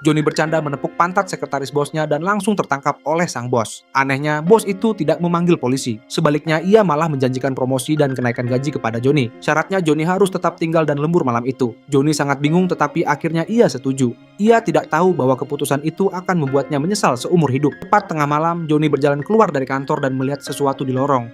Joni bercanda menepuk pantat sekretaris bosnya dan langsung tertangkap oleh sang bos. Anehnya, bos itu tidak memanggil polisi. Sebaliknya, ia malah menjanjikan promosi dan kenaikan gaji kepada Joni. Syaratnya Joni harus tetap tinggal dan lembur malam itu. Joni sangat bingung tetapi akhirnya ia setuju. Ia tidak tahu bahwa keputusan itu akan membuatnya menyesal seumur hidup. Tepat tengah malam, Joni berjalan keluar dari kantor dan melihat sesuatu di lorong.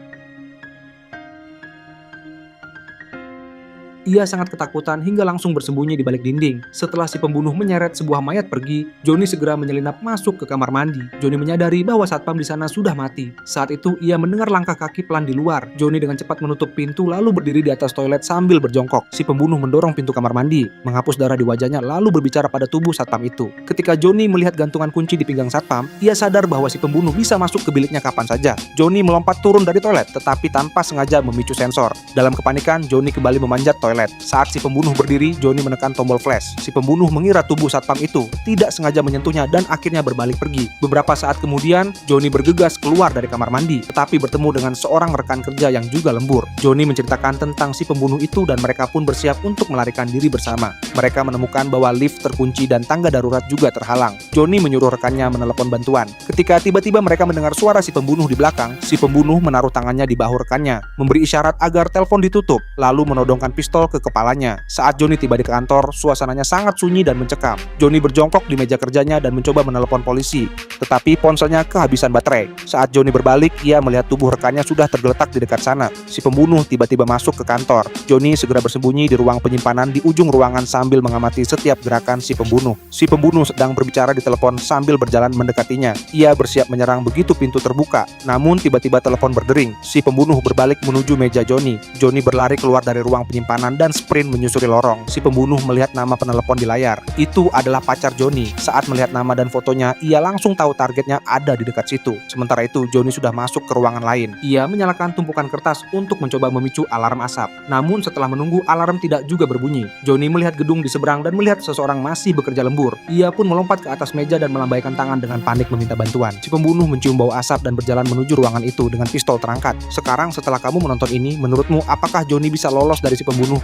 Ia sangat ketakutan hingga langsung bersembunyi di balik dinding. Setelah si pembunuh menyeret sebuah mayat pergi, Joni segera menyelinap masuk ke kamar mandi. Joni menyadari bahwa satpam di sana sudah mati. Saat itu ia mendengar langkah kaki pelan di luar. Joni dengan cepat menutup pintu lalu berdiri di atas toilet sambil berjongkok. Si pembunuh mendorong pintu kamar mandi, menghapus darah di wajahnya lalu berbicara pada tubuh satpam itu. Ketika Joni melihat gantungan kunci di pinggang satpam, ia sadar bahwa si pembunuh bisa masuk ke biliknya kapan saja. Joni melompat turun dari toilet tetapi tanpa sengaja memicu sensor. Dalam kepanikan, Joni kembali memanjat toilet. Saat si pembunuh berdiri, Joni menekan tombol flash. Si pembunuh mengira tubuh satpam itu tidak sengaja menyentuhnya dan akhirnya berbalik pergi. Beberapa saat kemudian, Joni bergegas keluar dari kamar mandi, tetapi bertemu dengan seorang rekan kerja yang juga lembur. Joni menceritakan tentang si pembunuh itu dan mereka pun bersiap untuk melarikan diri bersama. Mereka menemukan bahwa lift terkunci dan tangga darurat juga terhalang. Joni menyuruh rekannya menelepon bantuan. Ketika tiba-tiba mereka mendengar suara si pembunuh di belakang, si pembunuh menaruh tangannya di bahu rekannya, memberi isyarat agar telepon ditutup, lalu menodongkan pistol ke kepalanya. Saat Joni tiba di kantor, suasananya sangat sunyi dan mencekam. Joni berjongkok di meja kerjanya dan mencoba menelepon polisi, tetapi ponselnya kehabisan baterai. Saat Joni berbalik, ia melihat tubuh rekannya sudah tergeletak di dekat sana. Si pembunuh tiba-tiba masuk ke kantor. Joni segera bersembunyi di ruang penyimpanan di ujung ruangan sambil mengamati setiap gerakan si pembunuh. Si pembunuh sedang berbicara di telepon sambil berjalan mendekatinya. Ia bersiap menyerang begitu pintu terbuka, namun tiba-tiba telepon berdering. Si pembunuh berbalik menuju meja Joni. Joni berlari keluar dari ruang penyimpanan dan sprint menyusuri lorong. Si pembunuh melihat nama penelepon di layar. Itu adalah pacar Joni. Saat melihat nama dan fotonya, ia langsung tahu targetnya ada di dekat situ. Sementara itu, Joni sudah masuk ke ruangan lain. Ia menyalakan tumpukan kertas untuk mencoba memicu alarm asap. Namun setelah menunggu, alarm tidak juga berbunyi. Joni melihat gedung di seberang dan melihat seseorang masih bekerja lembur. Ia pun melompat ke atas meja dan melambaikan tangan dengan panik meminta bantuan. Si pembunuh mencium bau asap dan berjalan menuju ruangan itu dengan pistol terangkat. Sekarang setelah kamu menonton ini, menurutmu apakah Joni bisa lolos dari si pembunuh?